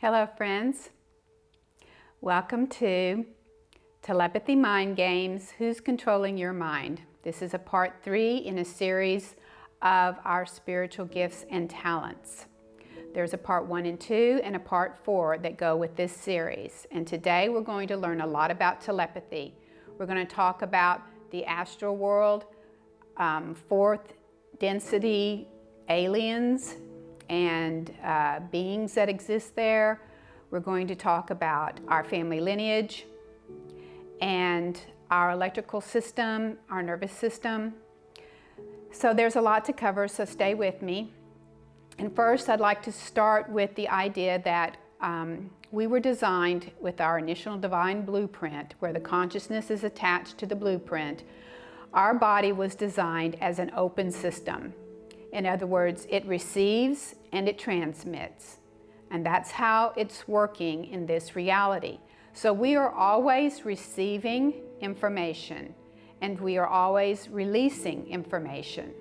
Hello friends, welcome to Telepathy Mind Games, Who's Controlling Your Mind? This is a part 3 in a series of our spiritual gifts and talents. There's a part 1 and 2 and a part 4 that go with this series. And today we're going to learn a lot about telepathy. We're going to talk about the astral world, fourth density aliens, and beings that exist there. We're going to talk about our family lineage and our electrical system, our nervous system. So there's a lot to cover, so stay with me. And first, I'd like to start with the idea that we were designed with our initial divine blueprint, where the consciousness is attached to the blueprint. Our body was designed as an open system. In other words, it receives and it transmits. And that's how it's working in this reality. So we are always receiving information and we are always releasing information.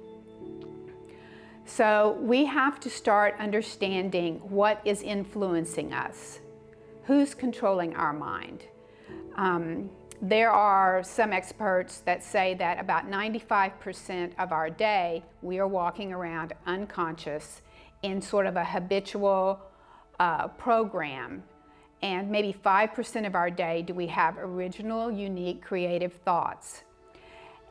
So we have to start understanding what is influencing us. Who's controlling our mind? There are some experts that say that about 95% of our day we are walking around unconscious in sort of a habitual program, and maybe 5% of our day do we have original, unique, creative thoughts.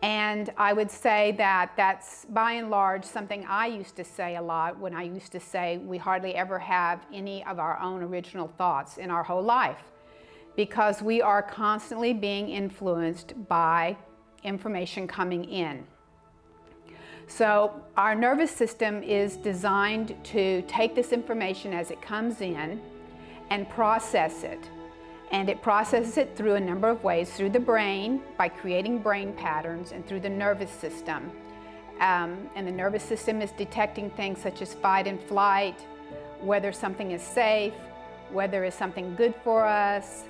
And I would say that that's by and large something I used to say a lot when I used to say we hardly ever have any of our own original thoughts in our whole life, because we are constantly being influenced by information coming in. So our nervous system is designed to take this information as it comes in and process it. And it processes it through a number of ways, through the brain, by creating brain patterns, and through the nervous system. And the nervous system is detecting things such as fight and flight, whether something is safe, whether it's something good for us.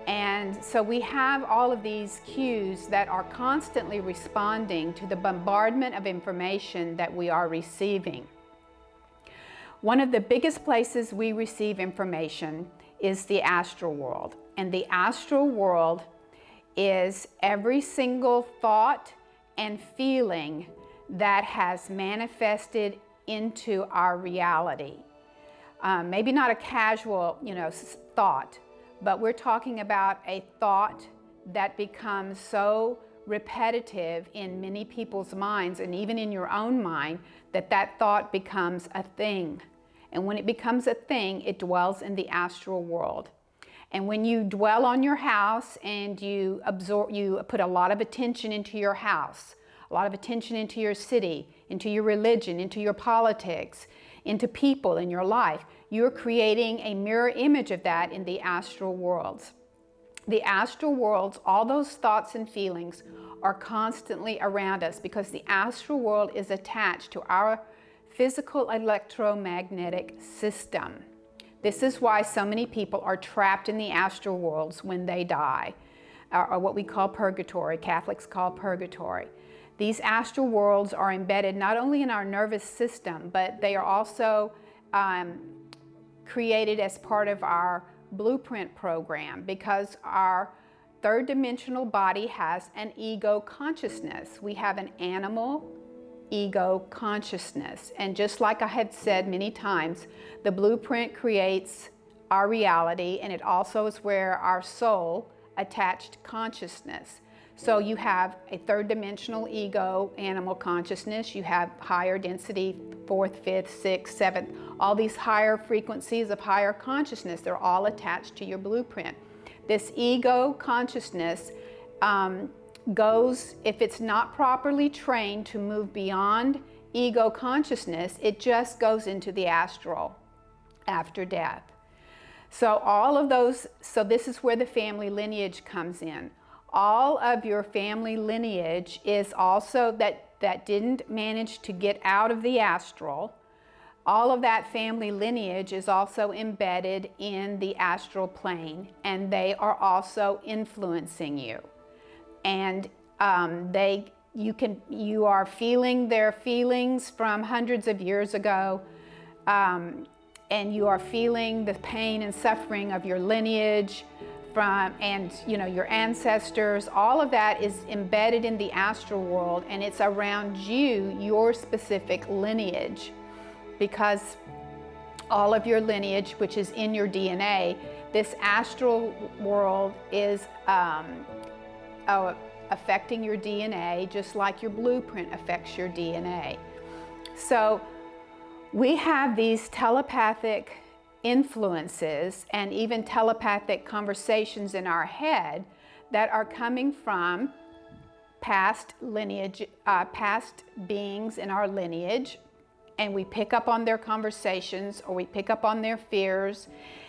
And so we have all of these cues that are constantly responding to the bombardment of information that we are receiving. One of the biggest places we receive information is the astral world. And the astral world is every single thought and feeling that has manifested into our reality. Maybe not a casual, thought, but we're talking about a thought that becomes so repetitive in many people's minds, and even in your own mind, that that thought becomes a thing. And when it becomes a thing, it dwells in the astral world. And when you dwell on your house and you put a lot of attention into your house, a lot of attention into your city, into your religion, into your politics, into people in your life, you're creating a mirror image of that in the astral worlds. The astral worlds, all those thoughts and feelings are constantly around us because the astral world is attached to our physical electromagnetic system. This is why so many people are trapped in the astral worlds when they die, or what we call purgatory, Catholics call purgatory. These astral worlds are embedded not only in our nervous system, but they are also created as part of our blueprint program, because our third dimensional body has an ego consciousness. We have an animal ego consciousness. And just like I had said many times, the blueprint creates our reality, and it also is where our soul attached consciousness. So you have a third dimensional ego, animal consciousness, you have higher density, fourth, fifth, sixth, seventh, all these higher frequencies of higher consciousness, they're all attached to your blueprint. This ego consciousness goes, if it's not properly trained to move beyond ego consciousness, it just goes into the astral after death. So all of those, so this is where the family lineage comes in. All of your family lineage is also that didn't manage to get out of the astral. All of that family lineage is also embedded in the astral plane, and they are also influencing you. And you are feeling their feelings from hundreds of years ago, and you are feeling the pain and suffering of your lineage and your ancestors. All of that is embedded in the astral world, and it's around you, your specific lineage, because all of your lineage, which is in your DNA, this astral world is affecting your DNA, just like your blueprint affects your DNA. So we have these telepathic influences and even telepathic conversations in our head that are coming from past lineage, past beings in our lineage, and we pick up on their conversations, or we pick up on their fears,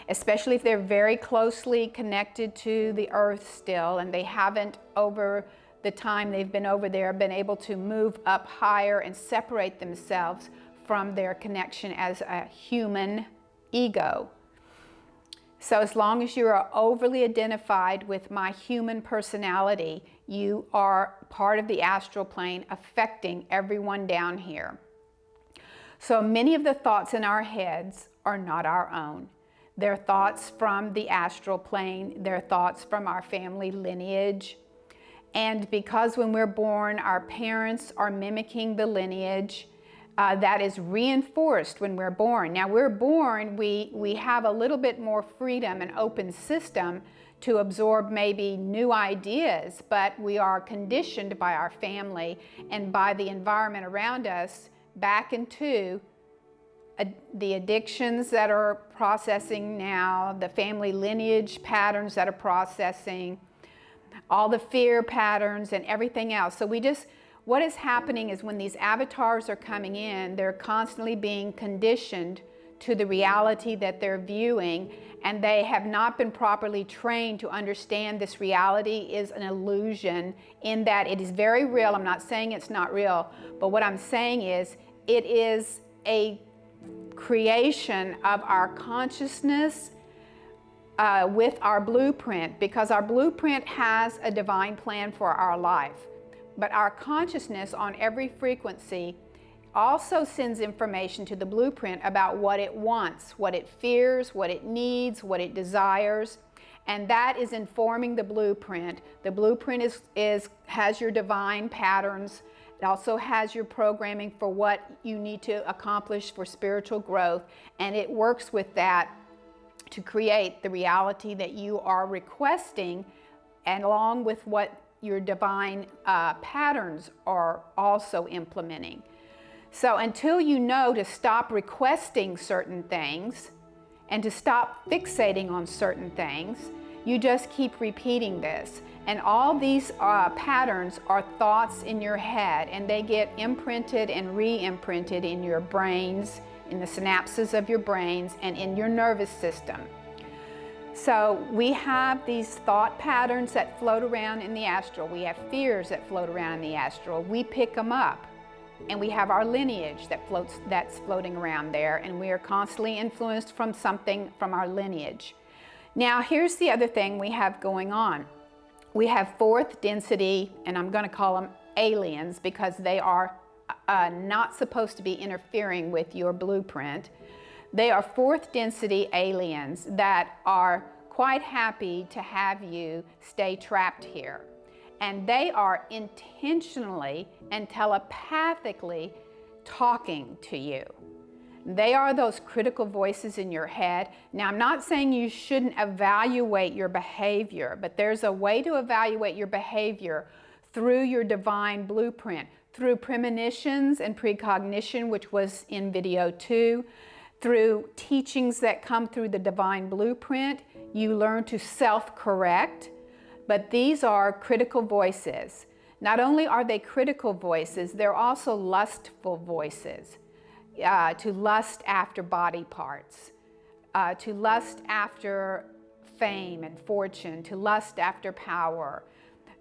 especially if they're very closely connected to the earth still, and they haven't, over the time they've been over there, been able to move up higher and separate themselves from their connection as a human ego. So as long as you are overly identified with my human personality, you are part of the astral plane affecting everyone down here. So many of the thoughts in our heads are not our own. They're thoughts from the astral plane. They're thoughts from our family lineage. And because when we're born, our parents are mimicking the lineage, that is reinforced when we're born. Now we're born, we have a little bit more freedom and open system to absorb maybe new ideas, but we are conditioned by our family and by the environment around us back into the addictions that are processing now, the family lineage patterns that are processing, all the fear patterns and everything else. So what is happening is when these avatars are coming in, they're constantly being conditioned to the reality that they're viewing, and they have not been properly trained to understand this reality is an illusion, in that it is very real. I'm not saying it's not real, but what I'm saying is it is a creation of our consciousness with our blueprint, because our blueprint has a divine plan for our life. But our consciousness on every frequency also sends information to the blueprint about what it wants, what it fears, what it needs, what it desires, and that is informing the blueprint. The blueprint has your divine patterns. It also has your programming for what you need to accomplish for spiritual growth, and it works with that to create the reality that you are requesting, and along with what your divine patterns are also implementing. So until you know to stop requesting certain things and to stop fixating on certain things, you just keep repeating this. And all these patterns are thoughts in your head, and they get imprinted and re-imprinted in your brains, in the synapses of your brains, and in your nervous system. So we have these thought patterns that float around in the astral. We have fears that float around in the astral. We pick them up, and we have our lineage that's floating around there, and we are constantly influenced from something from our lineage. Now here's the other thing we have going on. We have fourth density, and I'm going to call them aliens because they are not supposed to be interfering with your blueprint. They are fourth density aliens that are quite happy to have you stay trapped here. And they are intentionally and telepathically talking to you. They are those critical voices in your head. Now, I'm not saying you shouldn't evaluate your behavior, but there's a way to evaluate your behavior through your divine blueprint, through premonitions and precognition, which was in video 2, through teachings that come through the divine blueprint. You learn to self-correct, but these are critical voices. Not only are they critical voices, they're also lustful voices. To lust after body parts, to lust after fame and fortune, to lust after power,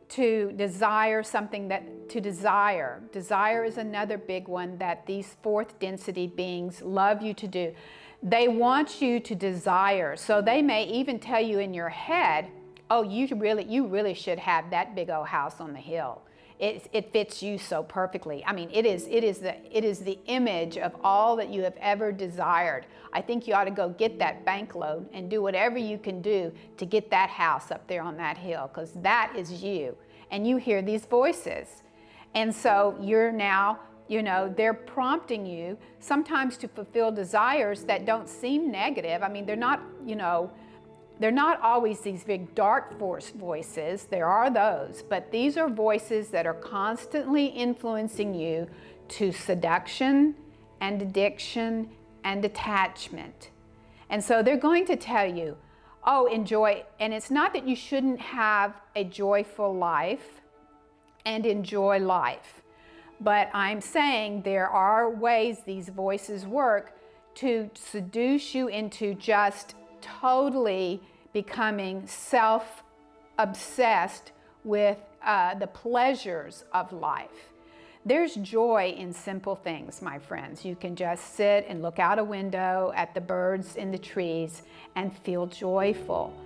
to desire something desire. Desire is another big one that these fourth density beings love you to do. They want you to desire. So they may even tell you in your head, oh, you really should have that big old house on the hill. it fits you so perfectly. I mean, it is the image of all that you have ever desired. I think you ought to go get that bank loan and do whatever you can do to get that house up there on that hill, because that is you. And you hear these voices. And so you're now, you know, they're prompting you sometimes to fulfill desires that don't seem negative. I mean, they're not, you know, they're not always these big dark force voices. There are those, but these are voices that are constantly influencing you to seduction and addiction and attachment. And so they're going to tell you, oh, enjoy. And it's not that you shouldn't have a joyful life and enjoy life. But I'm saying there are ways these voices work to seduce you into just totally becoming self-obsessed with the pleasures of life. There's joy in simple things, my friends. You can just sit and look out a window at the birds in the trees and feel joyful.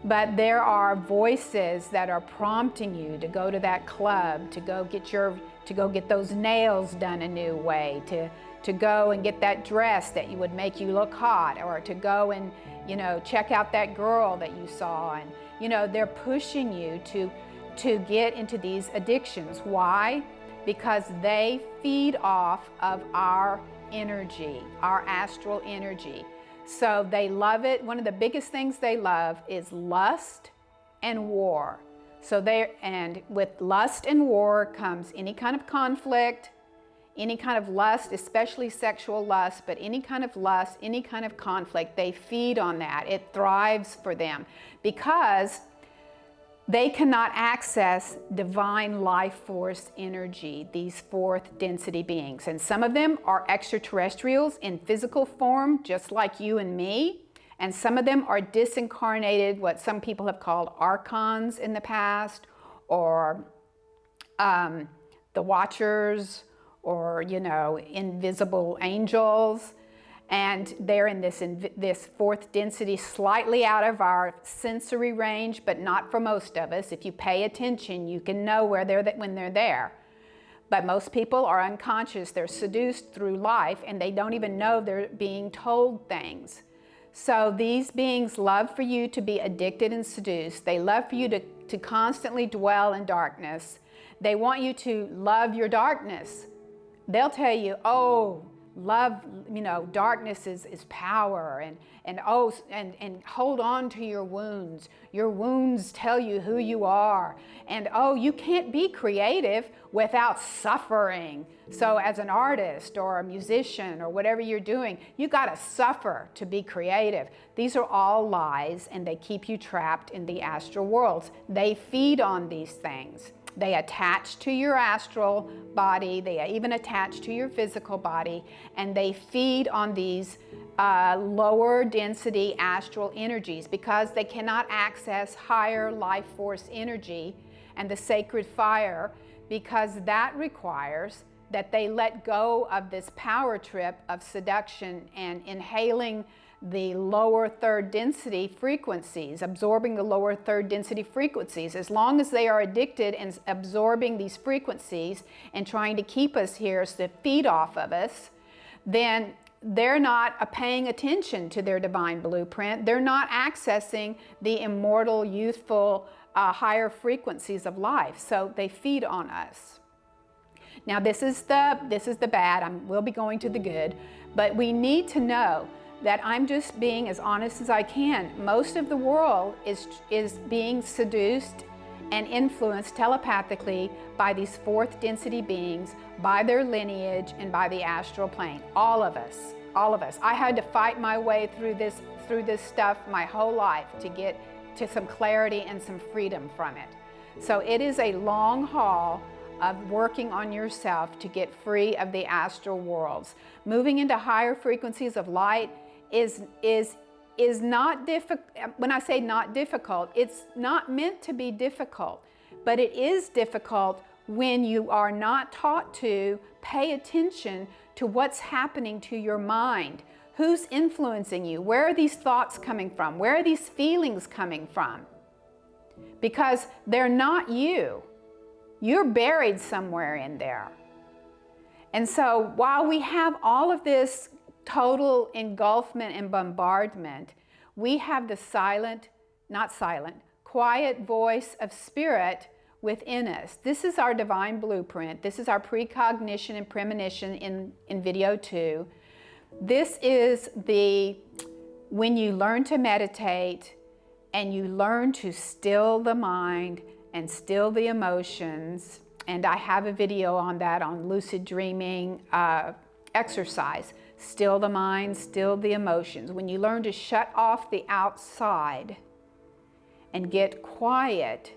But there are voices that are prompting you to go to that club, to go get those nails done a new way, to go and get that dress that would make you look hot, or to go and, you know, check out that girl that you saw. And, you know, they're pushing you to get into these addictions. Why? Because they feed off of our energy, our astral energy. So they love it. One of the biggest things they love is lust and war. And with lust and war comes any kind of conflict, any kind of lust, especially sexual lust, but any kind of lust, any kind of conflict, they feed on that. It thrives for them because they cannot access divine life force energy, these fourth density beings. And some of them are extraterrestrials in physical form, just like you and me. And some of them are disincarnated, what some people have called archons in the past, or the watchers, or, you know, invisible angels. And they're in this fourth density, slightly out of our sensory range, but not for most of us. If you pay attention, you can know when they're there. But most people are unconscious. They're seduced through life, and they don't even know they're being told things. So these beings love for you to be addicted and seduced. They love for you to constantly dwell in darkness. They want you to love your darkness. They'll tell you, oh, love, you know, darkness is power, and hold on to your wounds. Your wounds tell you who you are. And oh, you can't be creative without suffering. So as an artist or a musician or whatever you're doing, you got to suffer to be creative. These are all lies, and they keep you trapped in the astral worlds. They feed on these things. They attach to your astral body, they even attach to your physical body, and they feed on these lower density astral energies because they cannot access higher life force energy and the sacred fire, because that requires that they let go of this power trip of seduction and inhaling the lower third density frequencies, absorbing the lower third density frequencies. As long as they are addicted and absorbing these frequencies and trying to keep us here to feed off of us, then they're not paying attention to their divine blueprint. They're not accessing the immortal, youthful, higher frequencies of life. So they feed on us. Now this is the bad. We'll be going to the good, but we need to know that I'm just being as honest as I can. Most of the world is being seduced and influenced telepathically by these fourth density beings, by their lineage, and by the astral plane. All of us. I had to fight my way through this stuff my whole life to get to some clarity and some freedom from it. So it is a long haul of working on yourself to get free of the astral worlds. Moving into higher frequencies of light is not difficult. When I say not difficult, it's not meant to be difficult, but it is difficult when you are not taught to pay attention to what's happening to your mind. Who's influencing you? Where are these thoughts coming from? Where are these feelings coming from? Because they're not you. You're buried somewhere in there. And so while we have all of this total engulfment and bombardment, we have the quiet voice of spirit within us. This is our divine blueprint. This is our precognition and premonition in video 2. This is when you learn to meditate and you learn to still the mind and still the emotions. And I have a video on that on lucid dreaming exercise. Still the mind, still the emotions. When you learn to shut off the outside and get quiet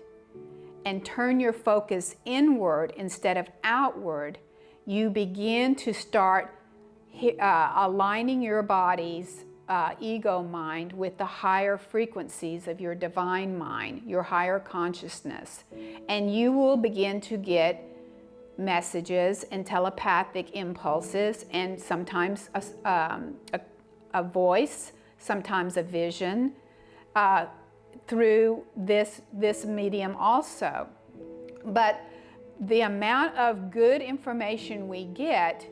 and turn your focus inward instead of outward, you begin to start aligning your body's ego mind with the higher frequencies of your divine mind, your higher consciousness. And you will begin to get messages and telepathic impulses, and sometimes a voice, sometimes a vision, through this medium also. But the amount of good information we get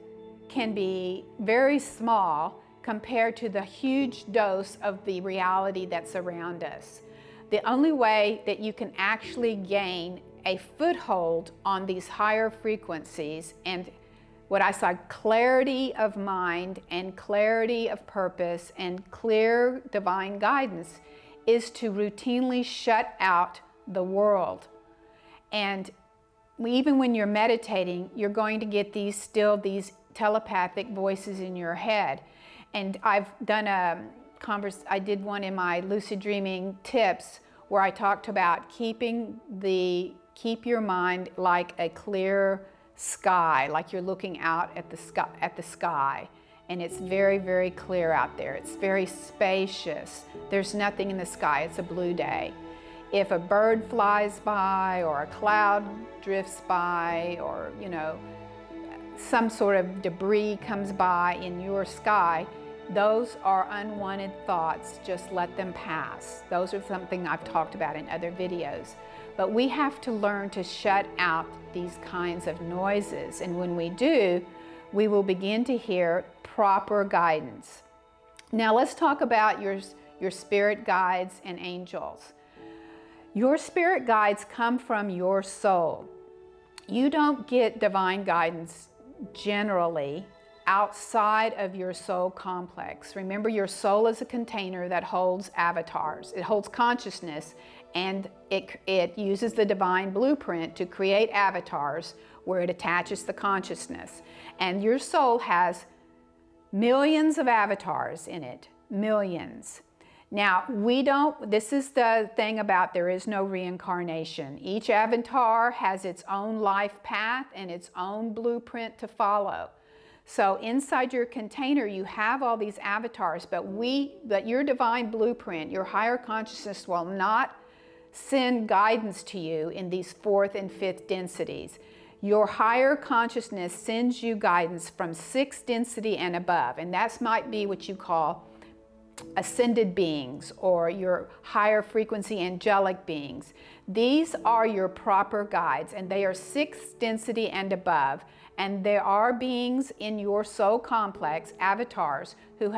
can be very small compared to the huge dose of the reality that's around us. The only way that you can actually gain a foothold on these higher frequencies and what I saw, clarity of mind and clarity of purpose and clear divine guidance, is to routinely shut out the world. And even when you're meditating, you're going to get these telepathic voices in your head. And I've done I did one in my lucid dreaming tips where I talked about keep your mind like a clear sky, like you're looking out at the sky. And it's very, very clear out there. It's very spacious. There's nothing in the sky. It's a blue day. If a bird flies by or a cloud drifts by or, some sort of debris comes by in your sky, those are unwanted thoughts. Just let them pass. Those are something I've talked about in other videos. But we have to learn to shut out these kinds of noises. And when we do, we will begin to hear proper guidance. Now let's talk about your spirit guides and angels. Your spirit guides come from your soul. You don't get divine guidance generally outside of your soul complex. Remember, your soul is a container that holds avatars. It holds consciousness, and it uses the divine blueprint to create avatars where it attaches the consciousness. And your soul has millions of avatars in it, millions. Now, this is the thing about there is no reincarnation. Each avatar has its own life path and its own blueprint to follow. So inside your container, you have all these avatars, but your divine blueprint, your higher consciousness will not send guidance to you in these 4th and 5th densities. Your higher consciousness sends you guidance from 6th density and above, and that might be what you call ascended beings or your higher frequency angelic beings. These are your proper guides, and they are 6th density and above. And there are beings in your soul complex, avatars, who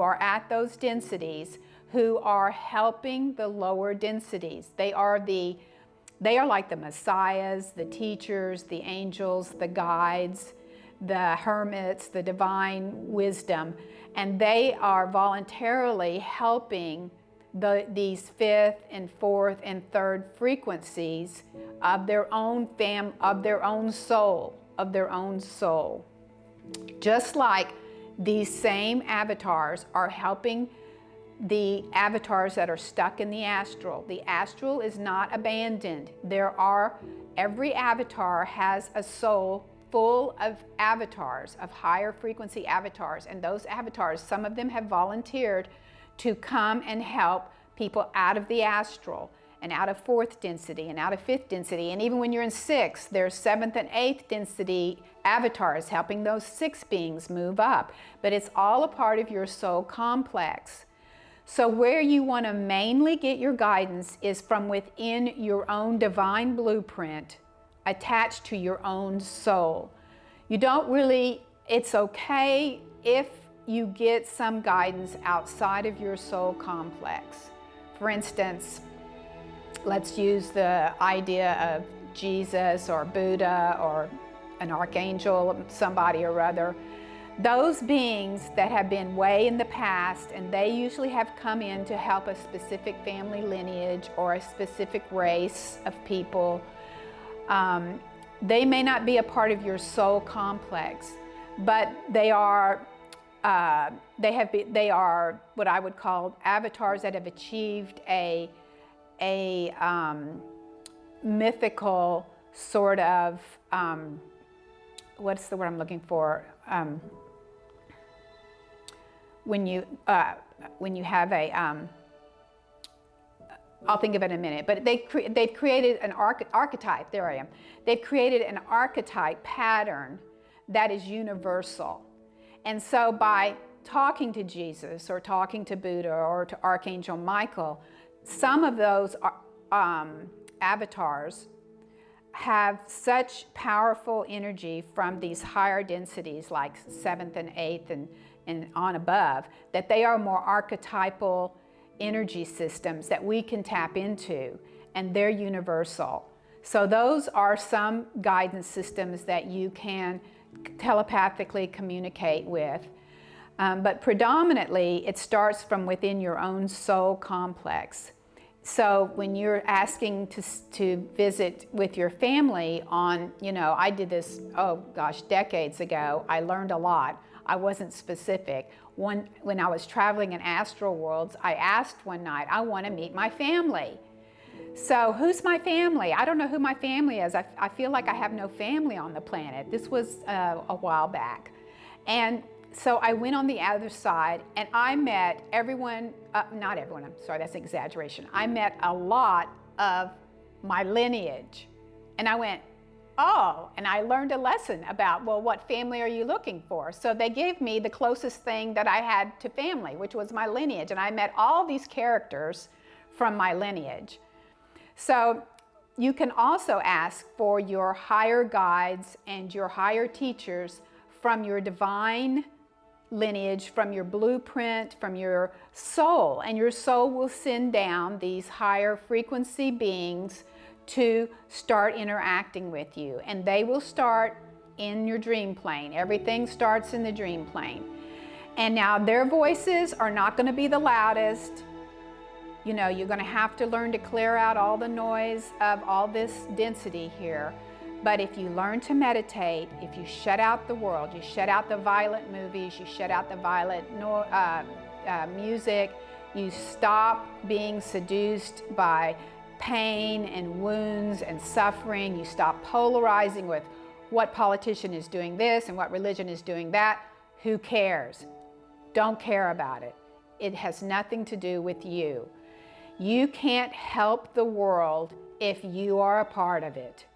are at those densities, who are helping the lower densities. They are like the messiahs, the teachers, the angels, the guides, the hermits, the divine wisdom, and they are voluntarily helping these 5th and 4th and 3rd frequencies of their own soul. Just like these same avatars are helping the avatars that are stuck in the astral. The astral is not abandoned. Every avatar has a soul full of avatars, of higher frequency avatars, and those avatars, some of them have volunteered to come and help people out of the astral and out of 4th density and out of 5th density. And even when you're in 6th, there's 7th and 8th density avatars helping those 6 beings move up. But it's all a part of your soul complex. So where you want to mainly get your guidance is from within your own divine blueprint attached to your own soul. You don't really, it's okay if you get some guidance outside of your soul complex. For instance, let's use the idea of Jesus or Buddha or an archangel, somebody or other. Those beings that have been way in the past, and they usually have come in to help a specific family lineage or a specific race of people. They may not be a part of your soul complex, but they are what I would call avatars that have achieved a mythical sort of, what's the word I'm looking for? When you have a, I'll think of it in a minute, but they've created an archetype, there I am. They've created an archetype pattern that is universal. And so by talking to Jesus or talking to Buddha or to Archangel Michael, some of those avatars have such powerful energy from these higher densities like 7th and 8th and on above, that they are more archetypal energy systems that we can tap into, and they're universal. So those are some guidance systems that you can telepathically communicate with. But predominantly, it starts from within your own soul complex. So when you're asking to visit with your family on, I did this, oh gosh, decades ago. I learned a lot. I wasn't specific. When I was traveling in Astral Worlds, I asked one night, I want to meet my family. So who's my family? I don't know who my family is. I feel like I have no family on the planet. This was a while back. And so I went on the other side and I met everyone, not everyone, I'm sorry, that's an exaggeration. I met a lot of my lineage. And I went, oh, and I learned a lesson about, well, what family are you looking for? So they gave me the closest thing that I had to family, which was my lineage. And I met all these characters from my lineage. So you can also ask for your higher guides and your higher teachers from your divine lineage, from your blueprint, from your soul. And your soul will send down these higher frequency beings to start interacting with you. And they will start in your dream plane. Everything starts in the dream plane. And now their voices are not going to be the loudest. You're going to have to learn to clear out all the noise of all this density here. But if you learn to meditate, if you shut out the world, you shut out the violent movies, you shut out the violent music, you stop being seduced by pain and wounds and suffering, you stop polarizing with what politician is doing this and what religion is doing that. Who cares? Don't care about it. It has nothing to do with you. You can't help the world if you are a part of it.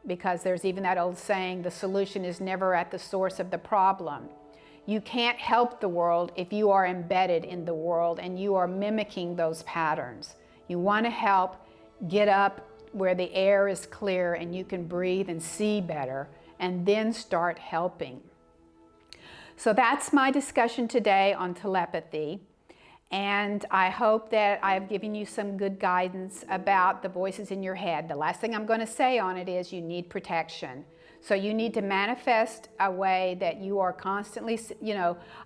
Because there's even that old saying, the solution is never at the source of the problem. You can't help the world if you are embedded in the world and you are mimicking those patterns. You want to help get up where the air is clear and you can breathe and see better, and then start helping. So that's my discussion today on telepathy. And I hope that I've given you some good guidance about the voices in your head. The last thing I'm going to say on it is you need protection. So you need to manifest a way that you are constantly,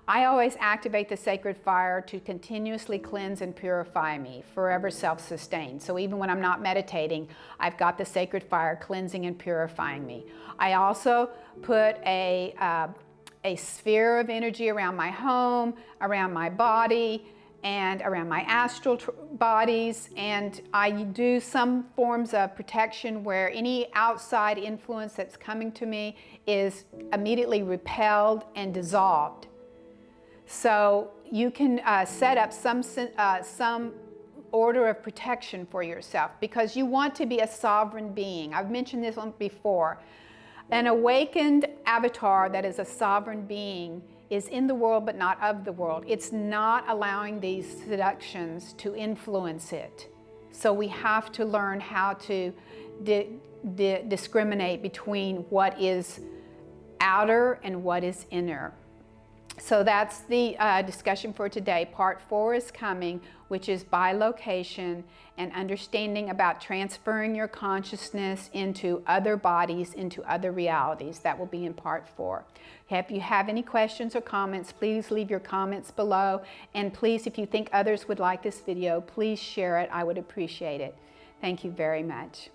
I always activate the sacred fire to continuously cleanse and purify me, forever self-sustained. So even when I'm not meditating, I've got the sacred fire cleansing and purifying me. I also put a sphere of energy around my home, around my body, and around my astral bodies, and I do some forms of protection where any outside influence that's coming to me is immediately repelled and dissolved. So you can set up some order of protection for yourself, because you want to be a sovereign being. I've mentioned this one before. An awakened avatar that is a sovereign being is in the world but not of the world. It's not allowing these seductions to influence it. So we have to learn how to discriminate between what is outer and what is inner. So that's the discussion for today. Part 4 is coming, which is bilocation and understanding about transferring your consciousness into other bodies, into other realities. That will be in Part 4. If you have any questions or comments, please leave your comments below. And please, if you think others would like this video, please share it. I would appreciate it. Thank you very much.